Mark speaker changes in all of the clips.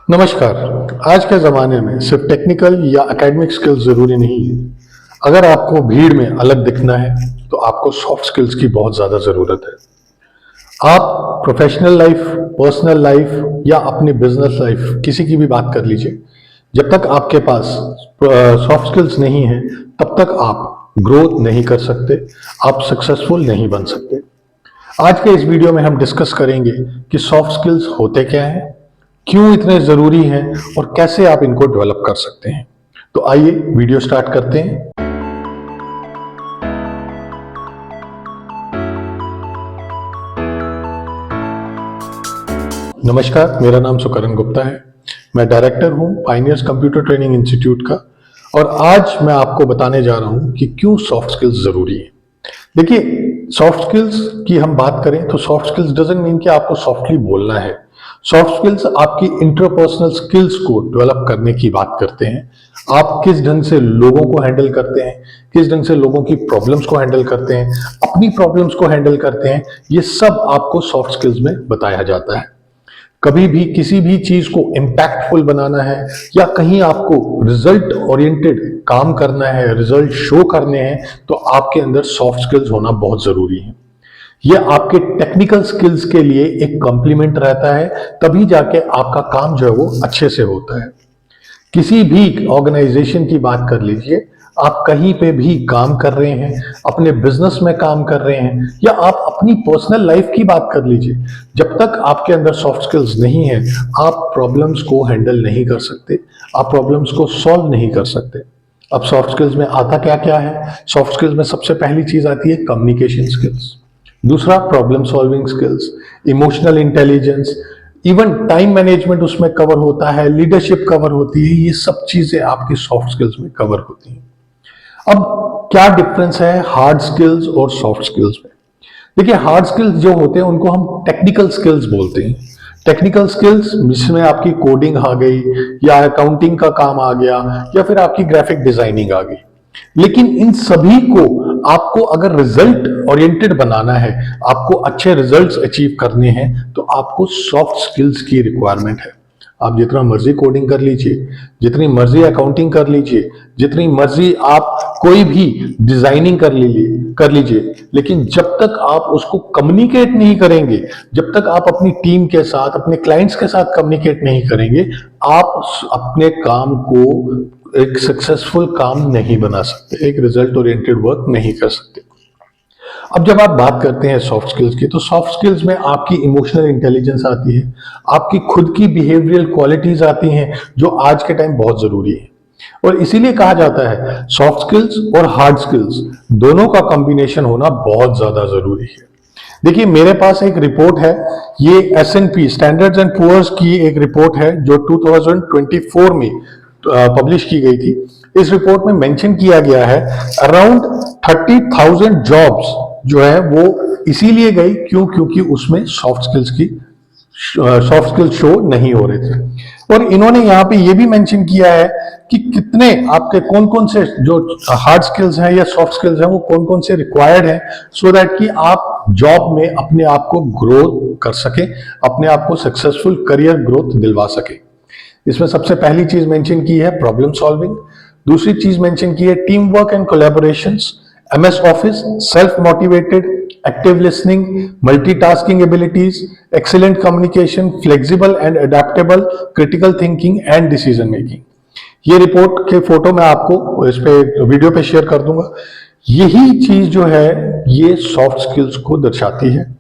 Speaker 1: नमस्कार। आज के ज़माने में सिर्फ टेक्निकल या एकेडमिक स्किल्स ज़रूरी नहीं है। अगर आपको भीड़ में अलग दिखना है तो आपको सॉफ्ट स्किल्स की बहुत ज़्यादा ज़रूरत है। आप प्रोफेशनल लाइफ, पर्सनल लाइफ या अपनी बिजनेस लाइफ किसी की भी बात कर लीजिए, जब तक आपके पास सॉफ्ट स्किल्स नहीं है तब तक आप ग्रोथ नहीं कर सकते, आप सक्सेसफुल नहीं बन सकते। आज के इस वीडियो में हम डिस्कस करेंगे कि सॉफ्ट स्किल्स होते क्या हैं, क्यों इतने जरूरी हैं और कैसे आप इनको डेवलप कर सकते हैं। तो आइए वीडियो स्टार्ट करते हैं। नमस्कार, मेरा नाम सुकरण गुप्ता है। मैं डायरेक्टर हूं पायनियर्स कंप्यूटर ट्रेनिंग इंस्टीट्यूट का और आज मैं आपको बताने जा रहा हूं कि क्यों सॉफ्ट स्किल्स जरूरी है। देखिए, सॉफ्ट स्किल्स की हम बात करें तो सॉफ्ट स्किल्स डजंट मीन कि आपको सॉफ्टली बोलना है। सॉफ्ट स्किल्स आपकी इंटरपर्सनल स्किल्स को डेवलप करने की बात करते हैं। आप किस ढंग से लोगों को हैंडल करते हैं, किस ढंग से लोगों की प्रॉब्लम्स को हैंडल करते हैं, अपनी प्रॉब्लम्स को हैंडल करते हैं, ये सब आपको सॉफ्ट स्किल्स में बताया जाता है। कभी भी किसी भी चीज को इम्पैक्टफुल बनाना है या कहीं आपको रिजल्ट ओरिएंटेड काम करना है, रिजल्ट शो करने हैं, तो आपके अंदर सॉफ्ट स्किल्स होना बहुत जरूरी है। यह आपके टेक्निकल स्किल्स के लिए एक कॉम्प्लीमेंट रहता है, तभी जाके आपका काम जो है वो अच्छे से होता है। किसी भी ऑर्गेनाइजेशन की बात कर लीजिए, आप कहीं पे भी काम कर रहे हैं, अपने बिजनेस में काम कर रहे हैं या आप अपनी पर्सनल लाइफ की बात कर लीजिए, जब तक आपके अंदर सॉफ्ट स्किल्स नहीं है आप प्रॉब्लम्स को हैंडल नहीं कर सकते, आप प्रॉब्लम्स को सॉल्व नहीं कर सकते। अब सॉफ्ट स्किल्स में आता क्या क्या है? सॉफ्ट स्किल्स में सबसे पहली चीज आती है कम्युनिकेशन स्किल्स, दूसरा problem solving skills, emotional intelligence, even time management उसमें कवर होता है, लीडरशिप कवर होती है। ये सब चीजें आपकी सॉफ्ट स्किल्स में कवर होती हैं। अब क्या डिफरेंस है हार्ड स्किल्स और सॉफ्ट स्किल्स में? देखिए, हार्ड स्किल्स जो होते हैं उनको हम टेक्निकल स्किल्स बोलते हैं। टेक्निकल स्किल्स जिसमें आपकी कोडिंग आ गई या अकाउंटिंग का काम आ गया या फिर आपकी ग्राफिक डिजाइनिंग आ गई। लेकिन इन सभी को आपको अगर रिजल्ट ओरिएंटेड बनाना है, आपको अच्छे रिजल्ट्स अचीव करने हैं, तो आपको सॉफ्ट स्किल्स की रिक्वायरमेंट है। आप जितना मर्जी कोडिंग कर लीजिए, जितनी मर्जी अकाउंटिंग कर लीजिए, जितनी मर्जी आप कोई भी डिजाइनिंग कर लीजिए, लेकिन जब तक आप उसको कम्युनिकेट नहीं करेंगे, जब तक आप अपनी टीम के साथ, अपने क्लाइंट्स के साथ कम्युनिकेट नहीं करेंगे, आप अपने काम को एक सक्सेसफुल काम नहीं बना सकते, एक रिजल्ट ओरिएंटेड वर्क नहीं कर सकते। अब जब आप बात करते हैं सॉफ्ट स्किल्स की, तो सॉफ्ट स्किल्स में आपकी इमोशनल इंटेलिजेंस आती है, आपकी खुद की बिहेवियरल क्वालिटीज आती हैं, जो आज के टाइम बहुत जरूरी है। और इसीलिए कहा जाता है सॉफ्ट स्किल्स और हार्ड स्किल्स दोनों का कॉम्बिनेशन होना बहुत ज्यादा जरूरी है। देखिए, मेरे पास एक रिपोर्ट है, ये S&P स्टैंडर्ड्स एंड पुअर्स की एक रिपोर्ट है जो 2024 में पब्लिश की गई थी। इस रिपोर्ट में मेंशन किया गया है अराउंड 30,000 जॉब्स जो है वो इसीलिए गई क्योंकि उसमें सॉफ्ट स्किल्स शो नहीं हो रहे थे। और इन्होंने यहाँ पे ये भी मेंशन किया है कि कितने आपके कौन कौन से जो हार्ड स्किल्स हैं या सॉफ्ट स्किल्स हैं वो कौन कौन से रिक्वायर्ड हैं, सो दैट कि आप जॉब में अपने आप को ग्रो कर सके, अपने आप को सक्सेसफुल करियर ग्रोथ दिलवा सके। इसमें सबसे पहली चीज मेंशन की है प्रॉब्लम सॉल्विंग, दूसरी चीज मेंशन की है team work and collaborations, MS office, self motivated, active listening, multitasking abilities, excellent communication, flexible and adaptable, critical thinking and decision making. ये रिपोर्ट के फोटो मैं आपको इस पे वीडियो पे शेयर कर दूंगा। यही चीज जो है ये सॉफ्ट स्किल्स को दर्शाती है।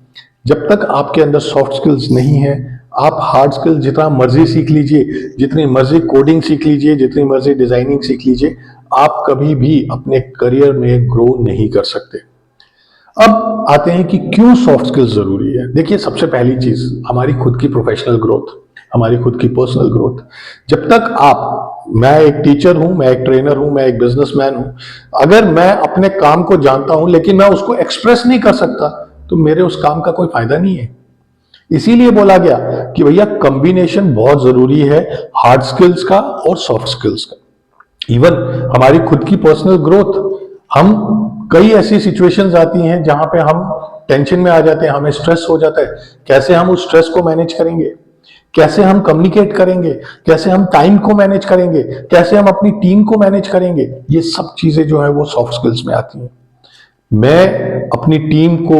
Speaker 1: जब तक आपके अंदर सॉफ्ट स्किल्स नहीं है, आप हार्ड स्किल्स जितना मर्जी सीख लीजिए, जितनी मर्जी कोडिंग सीख लीजिए, जितनी मर्जी डिजाइनिंग सीख लीजिए, आप कभी भी अपने करियर में ग्रो नहीं कर सकते। अब आते हैं कि क्यों सॉफ्ट स्किल्स जरूरी है। देखिए, सबसे पहली चीज हमारी खुद की प्रोफेशनल ग्रोथ, हमारी खुद की पर्सनल ग्रोथ। जब तक मैं एक टीचर हूं, मैं एक ट्रेनर हूं, मैं एक बिजनेसमैन हूं, अगर मैं अपने काम को जानता हूं लेकिन मैं उसको एक्सप्रेस नहीं कर सकता, तो मेरे उस काम का कोई फायदा नहीं है। इसीलिए बोला गया कि भैया कॉम्बिनेशन बहुत जरूरी है हार्ड स्किल्स का और सॉफ्ट स्किल्स का। इवन हमारी खुद की पर्सनल ग्रोथ, हम कई ऐसी सिचुएशंस आती हैं जहां पे हम टेंशन में आ जाते हैं, हमें स्ट्रेस हो जाता है, कैसे हम उस स्ट्रेस को मैनेज करेंगे, कैसे हम कम्युनिकेट करेंगे, कैसे हम टाइम को मैनेज करेंगे, कैसे हम अपनी टीम को मैनेज करेंगे, ये सब चीजें जो है वो सॉफ्ट स्किल्स में आती हैं। मैं अपनी टीम को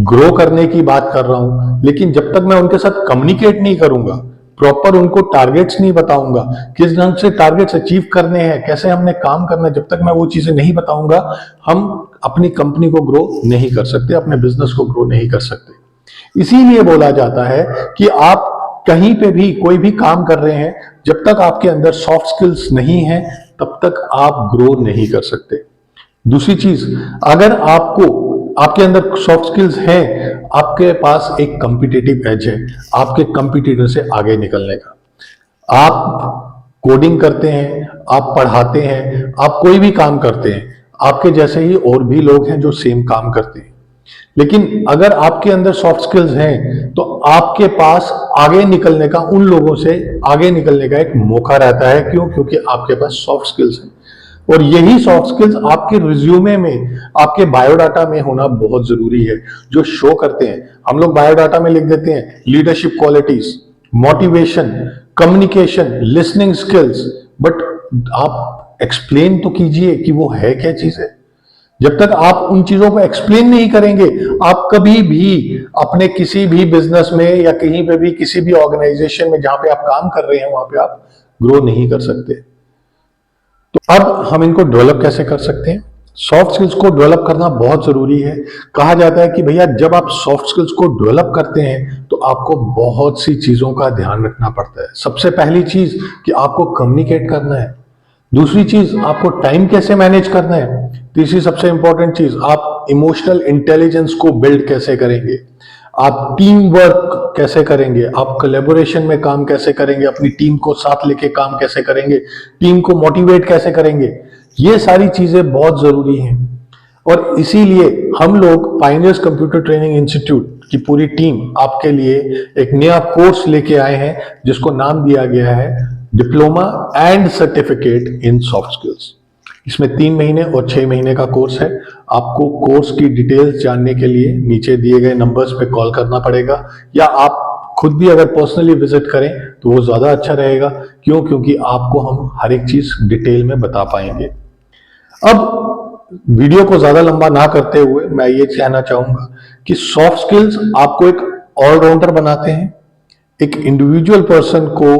Speaker 1: ग्रो करने की बात कर रहा हूं, लेकिन जब तक मैं उनके साथ कम्युनिकेट नहीं करूंगा, प्रॉपर उनको टारगेट्स नहीं बताऊंगा, किस ढंग से टारगेट्स अचीव करने हैं, कैसे हमने काम करना है, जब तक मैं वो चीजें नहीं बताऊंगा, हम अपनी कंपनी को ग्रो नहीं कर सकते, अपने बिजनेस को ग्रो नहीं कर सकते। इसीलिए बोला जाता है कि आप कहीं पे भी कोई भी काम कर रहे हैं, जब तक आपके अंदर सॉफ्ट स्किल्स नहीं है, तब तक आप ग्रो नहीं कर सकते। दूसरी चीज, अगर आपके अंदर सॉफ्ट स्किल्स हैं, आपके पास एक कॉम्पिटिटिव एज है आपके कंपटीटर से आगे निकलने का। आप कोडिंग करते हैं, आप पढ़ाते हैं, आप कोई भी काम करते हैं, आपके जैसे ही और भी लोग हैं जो सेम काम करते हैं। लेकिन अगर आपके अंदर सॉफ्ट स्किल्स हैं तो आपके पास आगे निकलने का, उन लोगों से आगे निकलने का एक मौका रहता है। क्यों? क्योंकि आपके पास सॉफ्ट स्किल्स हैं। और यही सॉफ्ट स्किल्स आपके रिज्यूमे में, आपके बायोडाटा में होना बहुत जरूरी है, जो शो करते हैं। हम लोग बायोडाटा में लिख देते हैं leadership qualities, motivation, communication, listening skills, but आप एक्सप्लेन तो कीजिए कि वो है क्या चीज है। जब तक आप उन चीजों को एक्सप्लेन नहीं करेंगे, आप कभी भी अपने किसी भी बिजनेस में या कहीं पे भी किसी भी ऑर्गेनाइजेशन में जहां पे आप काम कर रहे हैं, वहां पे आप ग्रो नहीं कर सकते। तो अब हम इनको डेवलप कैसे कर सकते हैं? सॉफ्ट स्किल्स को डेवलप करना बहुत जरूरी है। कहा जाता है कि भैया जब आप सॉफ्ट स्किल्स को डेवलप करते हैं तो आपको बहुत सी चीजों का ध्यान रखना पड़ता है। सबसे पहली चीज कि आपको कम्युनिकेट करना है। दूसरी चीज, आपको टाइम कैसे मैनेज करना है। तीसरी सबसे इंपॉर्टेंट चीज, आप इमोशनल इंटेलिजेंस को बिल्ड कैसे करेंगे, आप टीम वर्क कैसे करेंगे, आप कोलैबोरेशन में काम कैसे करेंगे, अपनी टीम को साथ लेके काम कैसे करेंगे, टीम को मोटिवेट कैसे करेंगे। ये सारी चीजें बहुत जरूरी हैं। और इसीलिए हम लोग पायनियर्स कंप्यूटर ट्रेनिंग इंस्टीट्यूट की पूरी टीम आपके लिए एक नया कोर्स लेके आए हैं, जिसको नाम दिया गया है diploma and certificate in soft skills. इसमें 3 महीने और 6 महीने का कोर्स है। आपको कोर्स की डिटेल्स जानने के लिए नीचे दिए गए नंबर्स पे कॉल करना पड़ेगा, या आप खुद भी अगर पर्सनली विजिट करें तो वो ज्यादा अच्छा रहेगा। क्यों? क्योंकि आपको हम हर एक चीज डिटेल में बता पाएंगे। अब वीडियो को ज्यादा लंबा ना करते हुए मैं ये कहना चाहूंगा कि सॉफ्ट स्किल्स आपको एक ऑलराउंडर बनाते हैं, एक इंडिविजुअल पर्सन को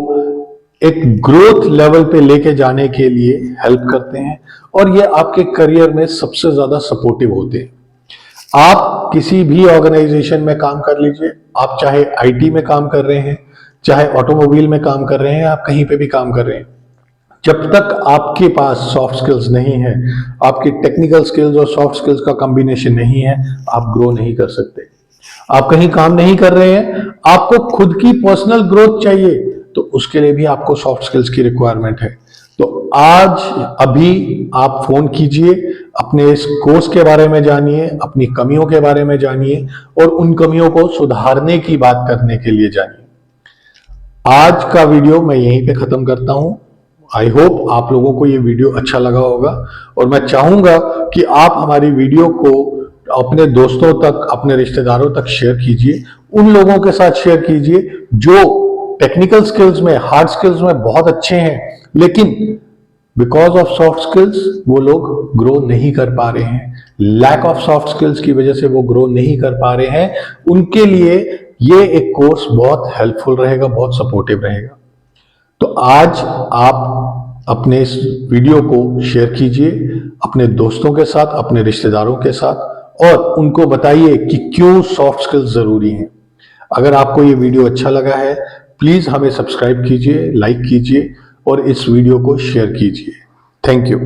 Speaker 1: एक ग्रोथ लेवल पे लेके जाने के लिए हेल्प करते हैं, और ये आपके करियर में सबसे ज्यादा सपोर्टिव होते हैं। आप किसी भी ऑर्गेनाइजेशन में काम कर लीजिए, आप चाहे आईटी में काम कर रहे हैं, चाहे ऑटोमोबाइल में काम कर रहे हैं, आप कहीं पे भी काम कर रहे हैं, जब तक आपके पास सॉफ्ट स्किल्स नहीं है, आपकी टेक्निकल स्किल्स और सॉफ्ट स्किल्स का कॉम्बिनेशन नहीं है, आप ग्रो नहीं कर सकते। आप कहीं काम नहीं कर रहे हैं, आपको खुद की पर्सनल ग्रोथ चाहिए, तो उसके लिए भी आपको सॉफ्ट स्किल्स की रिक्वायरमेंट है। तो आज अभी आप फोन कीजिए, अपने इस कोर्स के बारे में जानिए, अपनी कमियों के बारे में जानिए, और उन कमियों को सुधारने की बात करने के लिए जानिए। आज का वीडियो मैं यहीं पे खत्म करता हूं। आई होप आप लोगों को ये वीडियो अच्छा लगा होगा, और मैं चाहूंगा कि आप हमारी वीडियो को अपने दोस्तों तक, अपने रिश्तेदारों तक शेयर कीजिए। उन लोगों के साथ शेयर कीजिए जो टेक्निकल स्किल्स में, हार्ड स्किल्स में बहुत अच्छे हैं, लेकिन बिकॉज ऑफ सॉफ्ट स्किल्स वो लोग ग्रो नहीं कर पा रहे हैं। लैक ऑफ सॉफ्ट स्किल्स की वजह से वो ग्रो नहीं कर पा रहे हैं। उनके लिए ये एक कोर्स बहुत हेल्पफुल रहेगा, बहुत सपोर्टिव रहेगा। तो आज आप अपने इस वीडियो को शेयर कीजिए अपने दोस्तों के साथ, अपने रिश्तेदारों के साथ, और उनको बताइए कि क्यों सॉफ्ट स्किल्स जरूरी हैं। अगर आपको ये वीडियो अच्छा लगा है, प्लीज हमें सब्सक्राइब कीजिए, लाइक कीजिए, और इस वीडियो को शेयर कीजिए। Thank you.